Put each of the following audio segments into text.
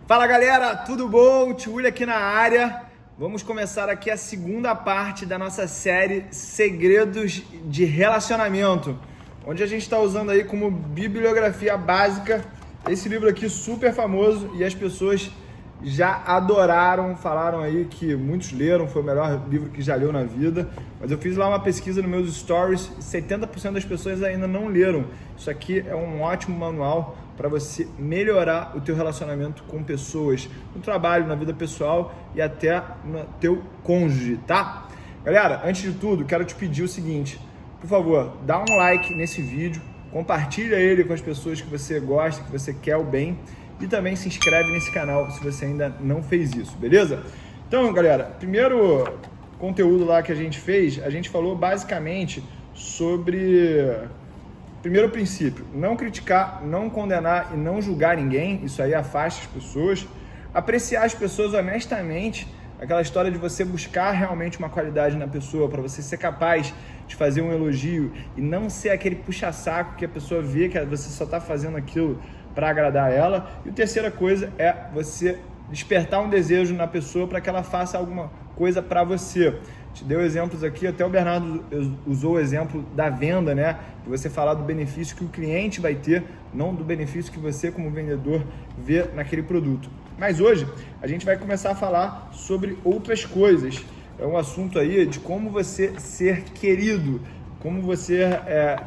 Fala galera, tudo bom? Tchulha aqui na área. Vamos começar aqui a segunda parte da nossa série Segredos de Relacionamento, onde a gente está usando aí como bibliografia básica esse livro aqui super famoso e as pessoas já adoraram, falaram aí que muitos leram, foi o melhor livro que já leu na vida, mas eu fiz lá uma pesquisa nos meus stories, 70% das pessoas ainda não leram. Isso aqui é um ótimo manual para você melhorar o teu relacionamento com pessoas, no trabalho, na vida pessoal e até no teu cônjuge, tá? Galera, antes de tudo, quero te pedir o seguinte, por favor, dá um like nesse vídeo, compartilha ele com as pessoas que você gosta, que você quer o bem, e também se inscreve nesse canal se você ainda não fez isso, beleza? Então, galera, primeiro conteúdo lá que a gente fez, a gente falou basicamente sobre... Primeiro princípio, não criticar, não condenar e não julgar ninguém, isso aí afasta as pessoas. Apreciar as pessoas honestamente, aquela história de você buscar realmente uma qualidade na pessoa, para você ser capaz de fazer um elogio e não ser aquele puxa-saco que a pessoa vê que você só está fazendo aquilo para agradar ela. E a terceira coisa é você despertar um desejo na pessoa para que ela faça alguma coisa para você. Te deu exemplos aqui, até o Bernardo usou o exemplo da venda, né? De você falar do benefício que o cliente vai ter, não do benefício que você como vendedor vê naquele produto. Mas hoje a gente vai começar a falar sobre outras coisas. É um assunto aí de como você ser querido, como você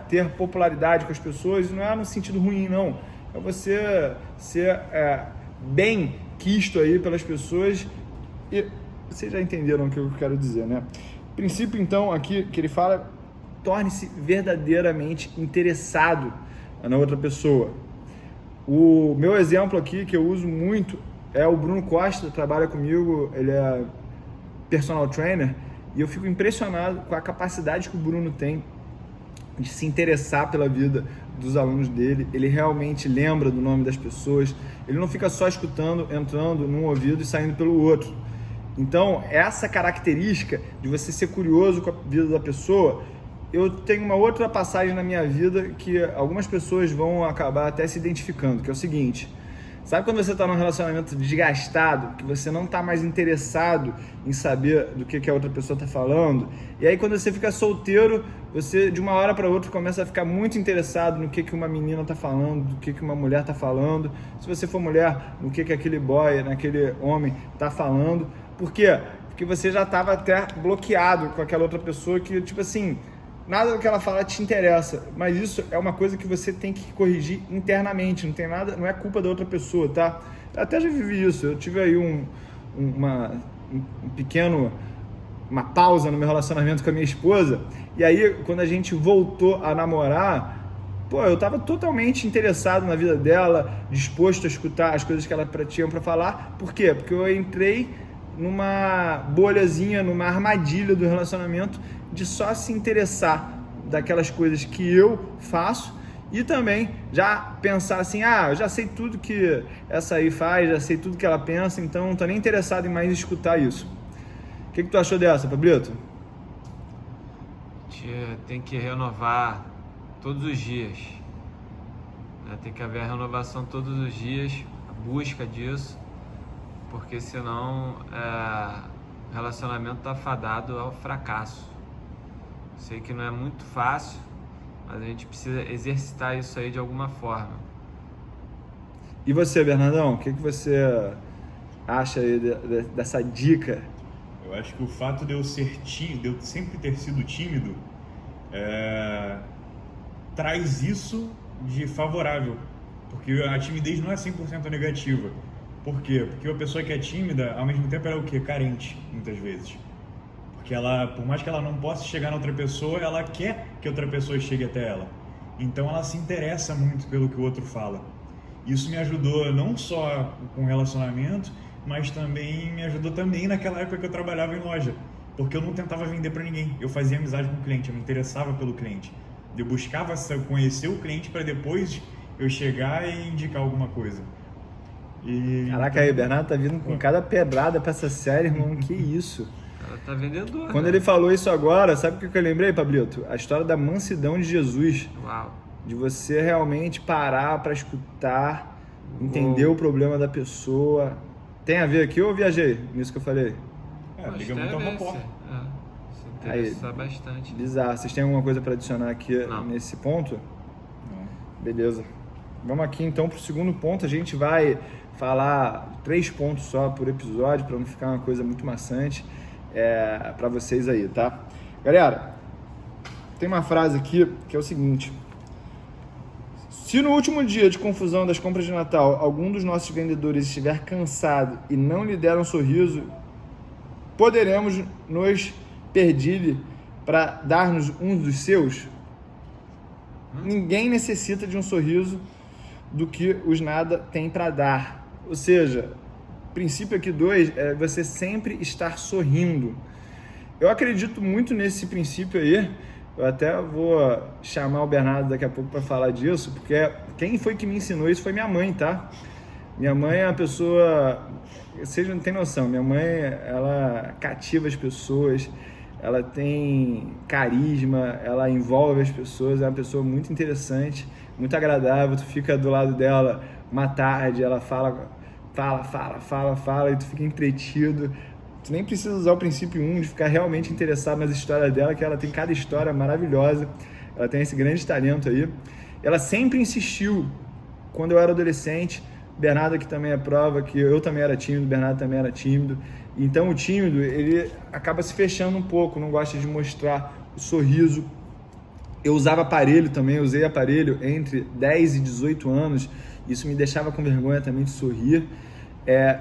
ter popularidade com as pessoas. Não é no sentido ruim, não. É você ser bem quisto aí pelas pessoas e vocês já entenderam o que eu quero dizer, né? O princípio, então, aqui que ele fala, torne-se verdadeiramente interessado na outra pessoa. O meu exemplo aqui, que eu uso muito, é o Bruno Costa, trabalha comigo, ele é personal trainer, e eu fico impressionado com a capacidade que o Bruno tem de se interessar pela vida dos alunos dele. Ele realmente lembra do nome das pessoas, ele não fica só escutando, entrando num ouvido e saindo pelo outro. Então, essa característica de você ser curioso com a vida da pessoa, eu tenho uma outra passagem na minha vida que algumas pessoas vão acabar até se identificando, que é o seguinte: sabe quando você está num relacionamento desgastado, que você não está mais interessado em saber do que a outra pessoa está falando? E aí quando você fica solteiro, você de uma hora para outra começa a ficar muito interessado no que uma menina está falando, do que uma mulher está falando. Se você for mulher, no que aquele boy, naquele homem está falando. Por quê? Porque você já estava até bloqueado com aquela outra pessoa que, tipo assim, nada do que ela fala te interessa, mas isso é uma coisa que você tem que corrigir internamente, não tem nada, não é culpa da outra pessoa, tá? Eu até já vivi isso, eu tive aí uma pausa no meu relacionamento com a minha esposa, e aí quando a gente voltou a namorar, eu tava totalmente interessado na vida dela, disposto a escutar as coisas que ela tinha para falar. Por quê? Porque eu entrei numa bolhazinha, numa armadilha do relacionamento de só se interessar daquelas coisas que eu faço e também já pensar assim, eu já sei tudo que essa aí faz, já sei tudo que ela pensa, então não tô nem interessado em mais escutar isso. O que tu achou dessa, Pablito? Tem que renovar todos os dias, né? Tem que haver a renovação todos os dias, a busca disso, porque senão o relacionamento está fadado ao fracasso. Sei que não é muito fácil, mas a gente precisa exercitar isso aí de alguma forma. E você, Bernardão, o que você acha aí dessa dica? Eu acho que o fato de eu ser tímido, de eu sempre ter sido tímido, traz isso de favorável, porque a timidez não é 100% negativa. Por quê? Porque a pessoa que é tímida, ao mesmo tempo, ela é o quê? Carente, muitas vezes. Porque ela, por mais que ela não possa chegar na outra pessoa, ela quer que outra pessoa chegue até ela. Então ela se interessa muito pelo que o outro fala. Isso me ajudou não só com relacionamento, mas também me ajudou também naquela época que eu trabalhava em loja. Porque eu não tentava vender para ninguém. Eu fazia amizade com o cliente, eu me interessava pelo cliente. Eu buscava conhecer o cliente para depois eu chegar e indicar alguma coisa. Caraca, aí, o Bernardo tá vindo com cada pedrada pra essa série, irmão, que isso? Ela tá vendedor. Quando ele falou isso agora, sabe o que eu lembrei, Pablito? A história da mansidão de Jesus. Uau. De você realmente parar para escutar entender o problema da pessoa. Tem a ver aqui ou eu viajei nisso que eu falei? Liga muito ao rapport. Se interessar bastante. Bizarro. Vocês têm alguma coisa para adicionar aqui nesse ponto? Não. Beleza. Vamos aqui então pro segundo ponto. A gente vai falar 3 pontos só por episódio para não ficar uma coisa muito maçante para vocês aí, tá? Galera, tem uma frase aqui que é o seguinte: se no último dia de confusão das compras de Natal algum dos nossos vendedores estiver cansado e não lhe der um sorriso, poderemos nos pedir-lhe para dar-nos um dos seus? Ninguém necessita de um sorriso do que os nada tem para dar. Ou seja, princípio aqui 2 é você sempre estar sorrindo. Eu acredito muito nesse princípio aí. Eu até vou chamar o Bernardo daqui a pouco para falar disso, porque quem foi que me ensinou isso foi minha mãe, tá? Minha mãe é uma pessoa... Vocês não têm noção. Minha mãe, ela cativa as pessoas, ela tem carisma, ela envolve as pessoas, é uma pessoa muito interessante, muito agradável. Tu fica do lado dela uma tarde, ela fala, e tu fica entretido. Tu nem precisa usar o princípio 1 de ficar realmente interessado nas histórias dela, que ela tem cada história maravilhosa, ela tem esse grande talento aí. Ela sempre insistiu, quando eu era adolescente, Bernardo aqui também é prova que eu também era tímido, o Bernardo também era tímido. Então o tímido, ele acaba se fechando um pouco, não gosta de mostrar o sorriso. Eu usava aparelho também, eu usei aparelho entre 10 e 18 anos, isso me deixava com vergonha também de sorrir.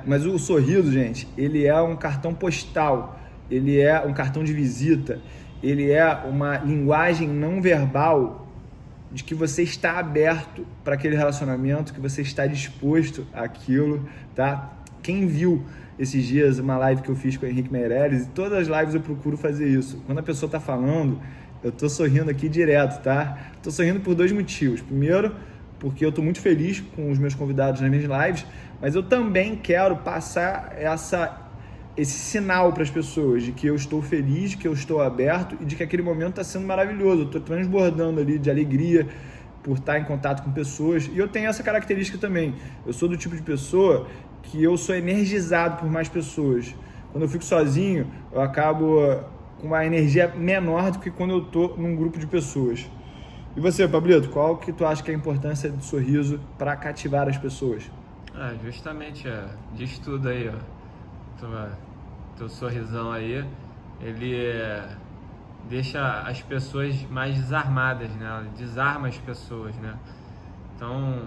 Mas o sorriso, gente, ele é um cartão postal, ele é um cartão de visita, ele é uma linguagem não verbal de que você está aberto para aquele relacionamento, que você está disposto àquilo, tá? Quem viu esses dias uma live que eu fiz com o Henrique Meirelles, e todas as lives eu procuro fazer isso. Quando a pessoa está falando, eu tô sorrindo aqui direto, tá? Tô sorrindo por 2 motivos. Primeiro, porque eu tô muito feliz com os meus convidados nas minhas lives, mas eu também quero passar esse sinal para as pessoas de que eu estou feliz, que eu estou aberto e de que aquele momento está sendo maravilhoso. Eu estou transbordando ali de alegria por estar em contato com pessoas. E eu tenho essa característica também. Eu sou do tipo de pessoa que eu sou energizado por mais pessoas. Quando eu fico sozinho, eu acabo com uma energia menor do que quando eu estou num grupo de pessoas. E você, Pablito, qual que tu acha que é a importância do sorriso para cativar as pessoas? Justamente, diz tudo aí, teu sorrisão aí, ele deixa as pessoas mais desarmadas, né? Desarma as pessoas, né? Então,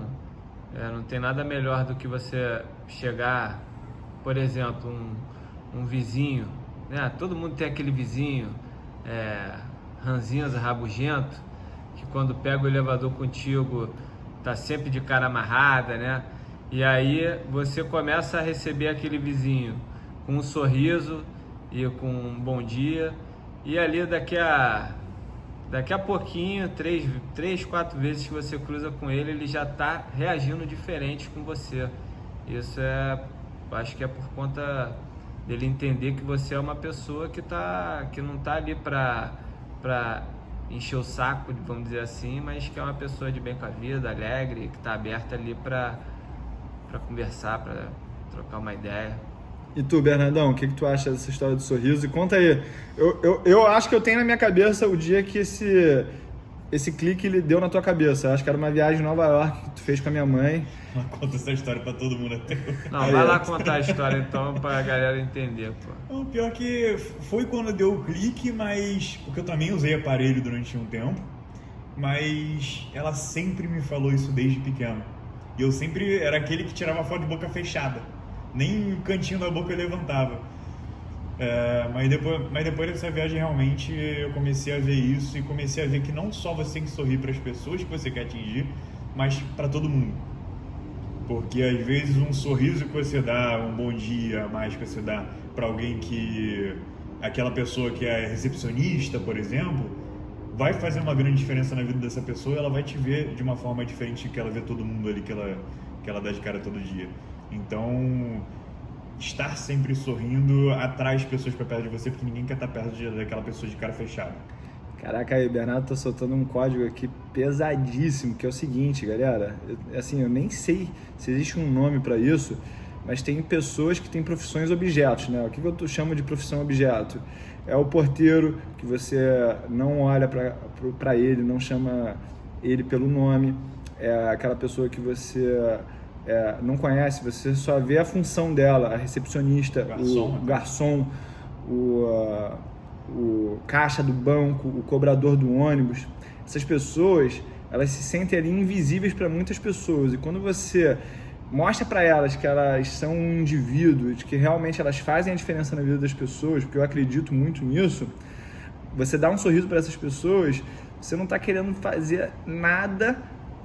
não tem nada melhor do que você chegar, por exemplo, um vizinho, né? Todo mundo tem aquele vizinho ranzinza, rabugento, que quando pega o elevador contigo tá sempre de cara amarrada, né? E aí você começa a receber aquele vizinho com um sorriso e com um bom dia, e ali daqui a pouquinho, 3, 4 vezes que você cruza com ele, ele já está reagindo diferente com você. Isso acho que é por conta dele entender que você é uma pessoa que não está ali para encher o saco, vamos dizer assim, mas que é uma pessoa de bem com a vida, alegre, que está aberta ali para conversar, para trocar uma ideia. E tu, Bernardão, o que tu acha dessa história do sorriso? E conta aí. Eu acho que eu tenho na minha cabeça o dia que esse clique ele deu na tua cabeça. Eu acho que era uma viagem em Nova York que tu fez com a minha mãe. Conta essa história pra todo mundo até. Não, vai lá contar a história então pra galera entender, pô. Não, pior que foi quando deu o clique, mas... Porque eu também usei aparelho durante um tempo, mas ela sempre me falou isso desde pequeno. E eu sempre era aquele que tirava foto de boca fechada. Nem o cantinho da boca eu levantava. Mas depois dessa viagem realmente eu comecei a ver isso e comecei a ver que não só você tem que sorrir para as pessoas que você quer atingir, mas para todo mundo. Porque às vezes um sorriso que você dá, um bom dia a mais que você dá para alguém que... aquela pessoa que é recepcionista, por exemplo, vai fazer uma grande diferença na vida dessa pessoa. Ela vai te ver de uma forma diferente que ela vê todo mundo ali que ela dá de cara todo dia. Então, estar sempre sorrindo atrai as pessoas para perto de você, porque ninguém quer estar perto daquela pessoa de cara fechada. Caraca, aí, Bernardo tá soltando um código aqui pesadíssimo, que é o seguinte, galera. Assim, eu nem sei se existe um nome para isso, mas tem pessoas que têm profissões objetos, né? O que eu chamo de profissão objeto? É o porteiro, que você não olha para ele, não chama ele pelo nome. É aquela pessoa que você não conhece, você só vê a função dela, a recepcionista, o garçom, o caixa do banco, o cobrador do ônibus. Essas pessoas, elas se sentem ali invisíveis para muitas pessoas, e quando você mostra para elas que elas são um indivíduo, de que realmente elas fazem a diferença na vida das pessoas, porque eu acredito muito nisso, você dá um sorriso para essas pessoas, você não está querendo fazer nada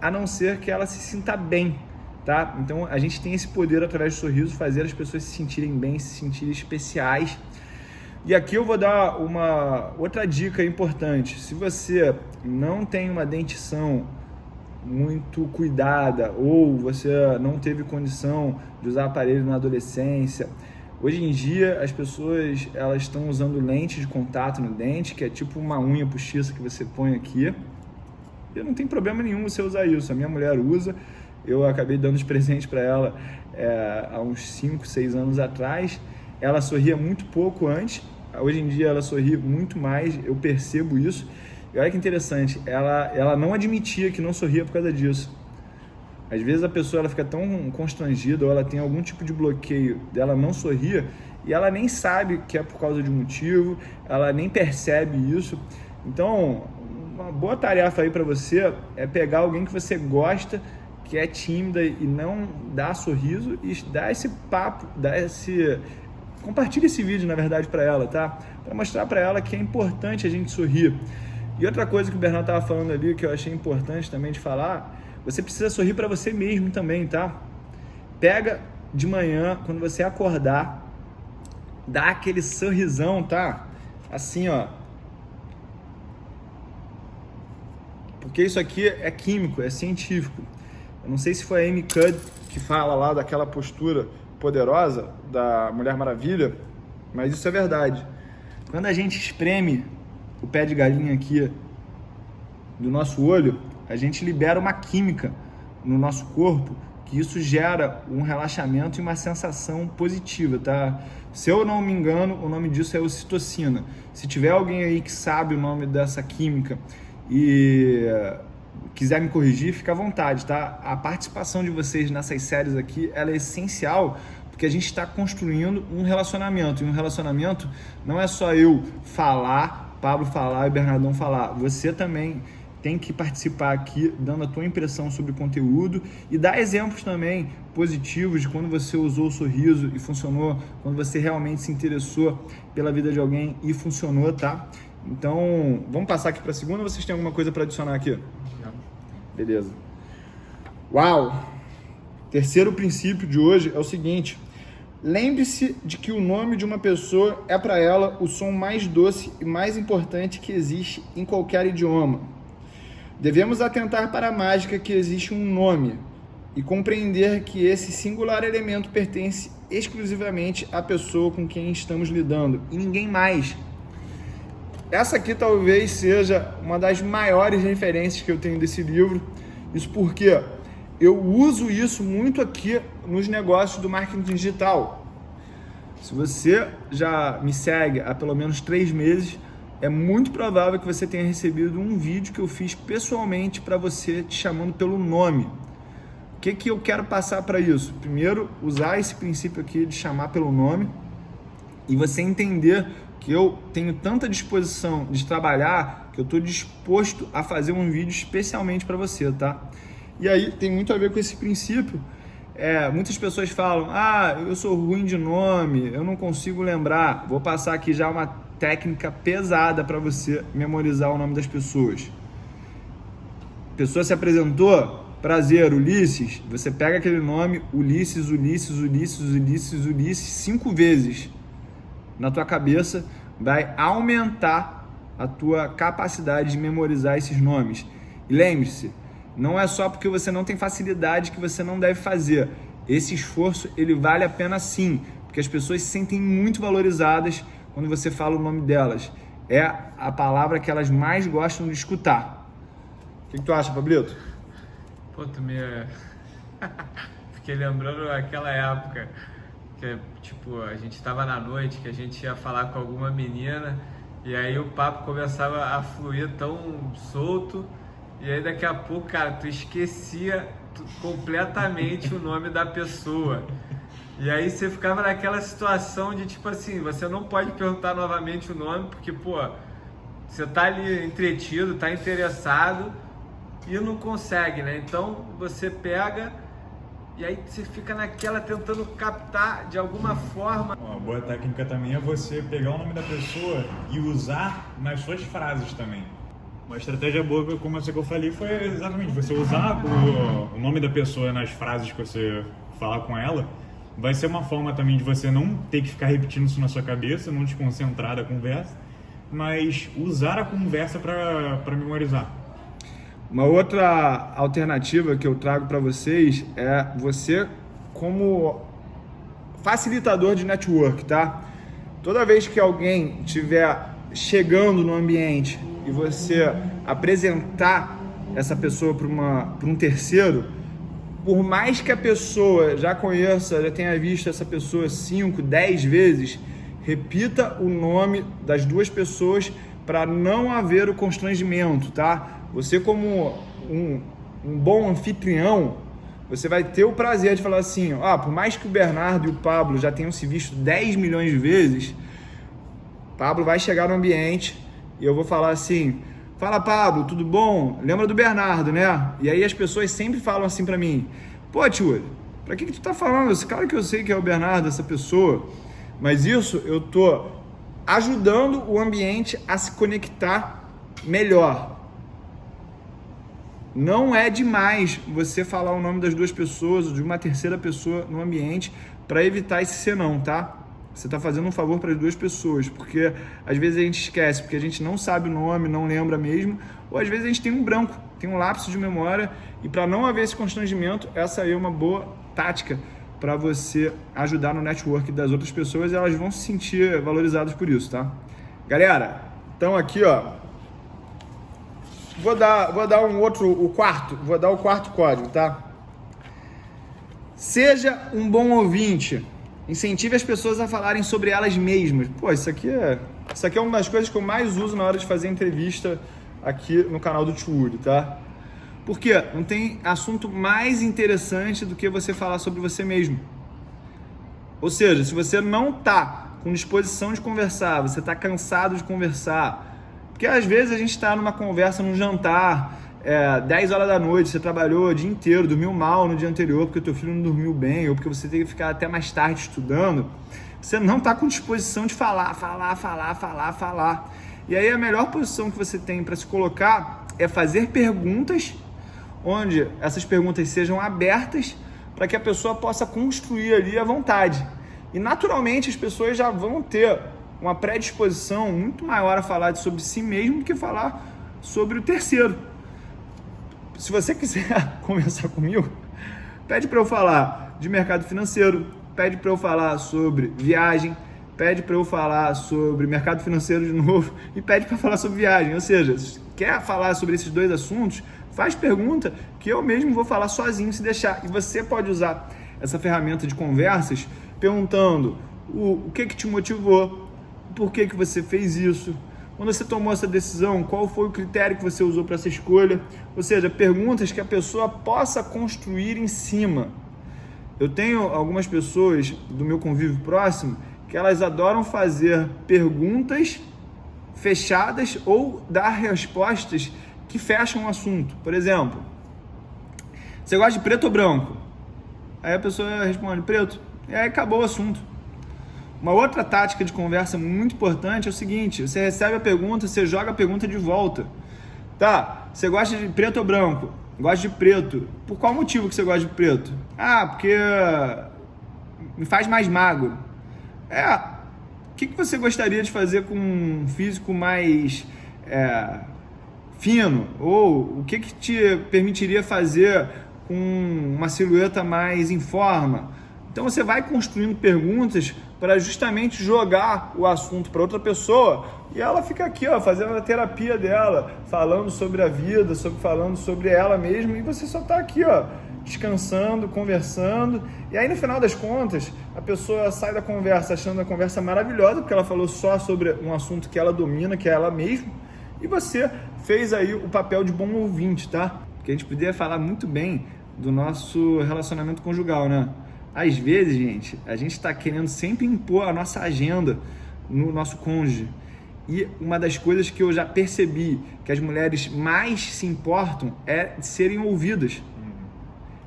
a não ser que ela se sinta bem, tá? Então a gente tem esse poder através do sorriso, fazer as pessoas se sentirem bem, se sentirem especiais. E aqui eu vou dar uma outra dica importante. Se você não tem uma dentição muito cuidada, ou você não teve condição de usar aparelho na adolescência, hoje em dia as pessoas elas estão usando lente de contato no dente, que é tipo uma unha postiça que você põe aqui, e não tem problema nenhum você usar isso. A minha mulher usa, eu acabei dando de presente para ela há uns 5, 6 anos atrás. Ela sorria muito pouco antes, hoje em dia ela sorri muito mais, eu percebo isso. E olha que interessante, ela não admitia que não sorria por causa disso. Às vezes a pessoa ela fica tão constrangida, ou ela tem algum tipo de bloqueio dela não sorrir, e ela nem sabe que é por causa de um motivo, ela nem percebe isso. Então, uma boa tarefa aí para você é pegar alguém que você gosta, que é tímida e não dá sorriso, e dar esse papo, compartilha esse vídeo, na verdade, para ela, tá? Para mostrar para ela que é importante a gente sorrir. E outra coisa que o Bernardo estava falando ali, que eu achei importante também de falar, você precisa sorrir para você mesmo também, tá? Pega de manhã, quando você acordar, dá aquele sorrisão, tá? Assim, ó. Porque isso aqui é químico, é científico. Eu não sei se foi a Amy Cuddy que fala lá daquela postura poderosa da Mulher Maravilha, mas isso é verdade. Quando a gente espreme o pé de galinha aqui do nosso olho, a gente libera uma química no nosso corpo, que isso gera um relaxamento e uma sensação positiva, tá? Se eu não me engano, o nome disso é ocitocina. Se tiver alguém aí que sabe o nome dessa química e quiser me corrigir, fica à vontade, tá? A participação de vocês nessas séries aqui, ela é essencial, porque a gente está construindo um relacionamento, e um relacionamento não é só eu falar, Pablo falar e Bernardão falar. Você também tem que participar aqui, dando a tua impressão sobre o conteúdo e dar exemplos também positivos de quando você usou o sorriso e funcionou, quando você realmente se interessou pela vida de alguém e funcionou, tá? Então, vamos passar aqui para a segunda, ou vocês têm alguma coisa para adicionar aqui? Beleza. Uau! Terceiro princípio de hoje é o seguinte: lembre-se de que o nome de uma pessoa é para ela o som mais doce e mais importante que existe em qualquer idioma. Devemos atentar para a mágica que existe um nome e compreender que esse singular elemento pertence exclusivamente à pessoa com quem estamos lidando e ninguém mais. Essa aqui talvez seja uma das maiores referências que eu tenho desse livro. Isso porque eu uso isso muito aqui nos negócios do marketing digital. Se você já me segue há pelo menos 3 meses, é muito provável que você tenha recebido um vídeo que eu fiz pessoalmente para você, te chamando pelo nome. O que eu quero passar para isso? Primeiro, usar esse princípio aqui de chamar pelo nome e você entender que eu tenho tanta disposição de trabalhar que eu estou disposto a fazer um vídeo especialmente para você, tá? E aí tem muito a ver com esse princípio. Muitas pessoas falam, eu sou ruim de nome, eu não consigo lembrar. Vou passar aqui já uma técnica pesada para você memorizar o nome das pessoas. A pessoa se apresentou, prazer, Ulisses. Você pega aquele nome, Ulisses, 5 vezes na tua cabeça, vai aumentar a tua capacidade de memorizar esses nomes. E lembre-se, não é só porque você não tem facilidade que você não deve fazer. Esse esforço, ele vale a pena sim, porque as pessoas se sentem muito valorizadas quando você fala o nome delas. é a palavra que elas mais gostam de escutar. O que tu acha, Pablito? Pô, tu me... Fiquei lembrando aquela época que, tipo, a gente tava na noite, que a gente ia falar com alguma menina e aí o papo começava a fluir tão solto e aí daqui a pouco, cara, tu esquecia completamente o nome da pessoa. E aí você ficava naquela situação de, tipo assim, você não pode perguntar novamente o nome porque, pô, você tá ali entretido, tá interessado e não consegue, né? Então você pega e aí você fica naquela tentando captar de alguma forma. Uma boa técnica também é você pegar o nome da pessoa e usar nas suas frases também. Uma estratégia boa, como essa que eu falei, foi exatamente você usar o nome da pessoa nas frases que você falar com ela. Vai ser uma forma também de você não ter que ficar repetindo isso na sua cabeça, não te concentrar da conversa, mas usar a conversa para memorizar. Uma outra alternativa que eu trago para vocês é você como facilitador de network, tá? Toda vez que alguém estiver chegando no ambiente e você apresentar essa pessoa para um terceiro, por mais que a pessoa já conheça, já tenha visto essa pessoa 5, 10 vezes, repita o nome das duas pessoas para não haver o constrangimento, tá? Você como um bom anfitrião, você vai ter o prazer de falar assim, por mais que o Bernardo e o Pablo já tenham se visto 10 milhões de vezes, Pablo vai chegar no ambiente e eu vou falar assim, fala Pablo, tudo bom? Lembra do Bernardo, né? E aí as pessoas sempre falam assim pra mim, pô tio, pra que tu tá falando? Esse cara que eu sei que é o Bernardo, essa pessoa, mas isso eu tô ajudando o ambiente a se conectar melhor. Não é demais você falar o nome das duas pessoas ou de uma terceira pessoa no ambiente para evitar esse senão, tá? Você está fazendo um favor para as duas pessoas, porque às vezes a gente esquece, porque a gente não sabe o nome, não lembra mesmo, ou às vezes a gente tem um branco, tem um lapso de memória, e para não haver esse constrangimento, essa aí é uma boa tática para você ajudar no network das outras pessoas e elas vão se sentir valorizadas por isso, tá? Galera, então aqui, ó, vou dar o quarto código, tá? Seja um bom ouvinte. Incentive as pessoas a falarem sobre elas mesmas. Pô, isso aqui é uma das coisas que eu mais uso na hora de fazer entrevista aqui no canal do Tchuri, tá? Porque não tem assunto mais interessante do que você falar sobre você mesmo. Ou seja, se você não tá com disposição de conversar, você tá cansado de conversar, porque às vezes a gente está numa conversa, num jantar, 10 horas da noite, você trabalhou o dia inteiro, dormiu mal no dia anterior porque o teu filho não dormiu bem, ou porque você teve que ficar até mais tarde estudando, você não está com disposição de falar. E aí a melhor posição que você tem para se colocar é fazer perguntas, onde essas perguntas sejam abertas para que a pessoa possa construir ali à vontade. E naturalmente as pessoas já vão ter uma predisposição muito maior a falar sobre si mesmo do que falar sobre o terceiro. Se você quiser conversar comigo, pede para eu falar de mercado financeiro, pede para eu falar sobre viagem, pede para eu falar sobre mercado financeiro de novo e pede para falar sobre viagem. Ou seja, se quer falar sobre esses dois assuntos, faz pergunta que eu mesmo vou falar sozinho se deixar. E você pode usar essa ferramenta de conversas perguntando o que te motivou, por que você fez isso, quando você tomou essa decisão, qual foi o critério que você usou para essa escolha? Ou seja, perguntas que a pessoa possa construir em cima. Eu tenho algumas pessoas do meu convívio próximo que elas adoram fazer perguntas fechadas ou dar respostas que fecham o assunto. Por exemplo, você gosta de preto ou branco? Aí a pessoa responde preto, e aí acabou o assunto. Uma outra tática de conversa muito importante é o seguinte, você recebe a pergunta, você joga a pergunta de volta. Tá, você gosta de preto ou branco? Gosto de preto. Por qual motivo que você gosta de preto? Porque me faz mais magro. O que você gostaria de fazer com um físico mais fino? Ou o que te permitiria fazer com uma silhueta mais em forma? Então você vai construindo perguntas para justamente jogar o assunto para outra pessoa E ela fica aqui, ó, fazendo a terapia dela, falando sobre a vida, falando sobre ela mesma, e você só tá aqui, ó, descansando, conversando. E aí, no final das contas, a pessoa sai da conversa achando a conversa maravilhosa, porque ela falou só sobre um assunto que ela domina, que é ela mesma, e você fez aí o papel de bom ouvinte, tá? Porque a gente poderia falar muito bem do nosso relacionamento conjugal, né? Às vezes, gente, a gente está querendo sempre impor a nossa agenda no nosso cônjuge. E uma das coisas que eu já percebi que as mulheres mais se importam é de serem ouvidas.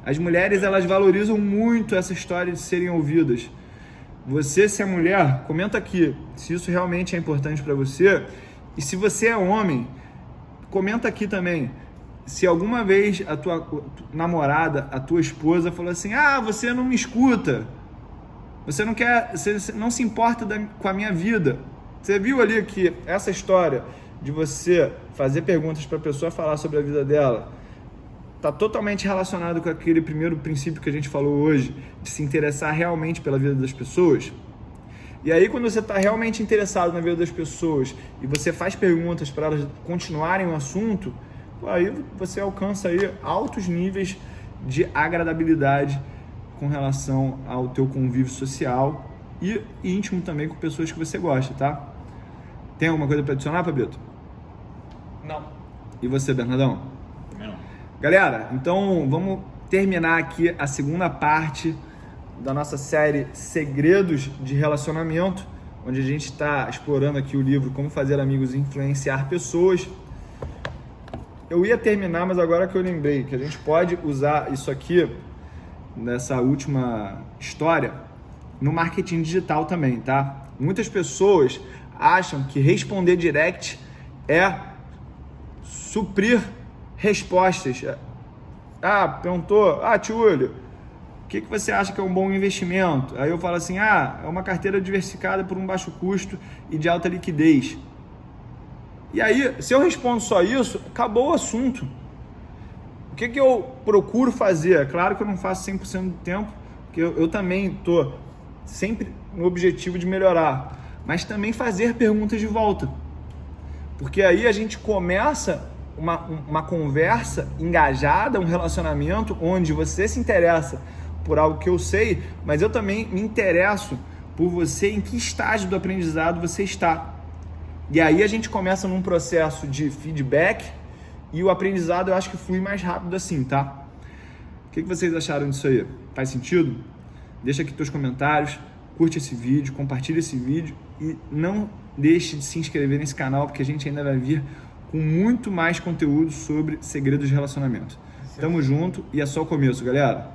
As mulheres, elas valorizam muito essa história de serem ouvidas. Você, se é mulher, comenta aqui se isso realmente é importante para você. E se você é homem, comenta aqui também. Se alguma vez a tua namorada, a tua esposa falou assim: ah, você não me escuta, você não quer, você não se importa com a minha vida. Você viu ali que essa história de você fazer perguntas para a pessoa falar sobre a vida dela está totalmente relacionado com aquele primeiro princípio que a gente falou hoje, de se interessar realmente pela vida das pessoas. E aí, quando você está realmente interessado na vida das pessoas e você faz perguntas para elas continuarem o assunto, aí você alcança aí altos níveis de agradabilidade com relação ao teu convívio social e íntimo também com pessoas que você gosta, tá? Tem alguma coisa para adicionar, Pablito? Não. E você, Bernardão? Não. Galera, então vamos terminar aqui a segunda parte da nossa série Segredos de Relacionamento, onde a gente está explorando aqui o livro Como Fazer Amigos e Influenciar Pessoas. Eu ia terminar, mas agora que eu lembrei que a gente pode usar isso aqui, nessa última história, no marketing digital também, tá? Muitas pessoas acham que responder direct é suprir respostas. Ah, perguntou, Tiúlio, o que você acha que é um bom investimento? Aí eu falo assim, é uma carteira diversificada por um baixo custo e de alta liquidez. E aí, se eu respondo só isso, acabou o assunto. O que eu procuro fazer? É claro que eu não faço 100% do tempo, porque eu também estou sempre no objetivo de melhorar, mas também fazer perguntas de volta. Porque aí a gente começa uma conversa engajada, um relacionamento onde você se interessa por algo que eu sei, mas eu também me interesso por você, em que estágio do aprendizado você está. E aí a gente começa num processo de feedback e o aprendizado eu acho que flui mais rápido assim, tá? O que vocês acharam disso aí? Faz sentido? Deixa aqui teus comentários, curte esse vídeo, compartilha esse vídeo e não deixe de se inscrever nesse canal, porque a gente ainda vai vir com muito mais conteúdo sobre segredos de relacionamento. Tamo junto e é só o começo, galera.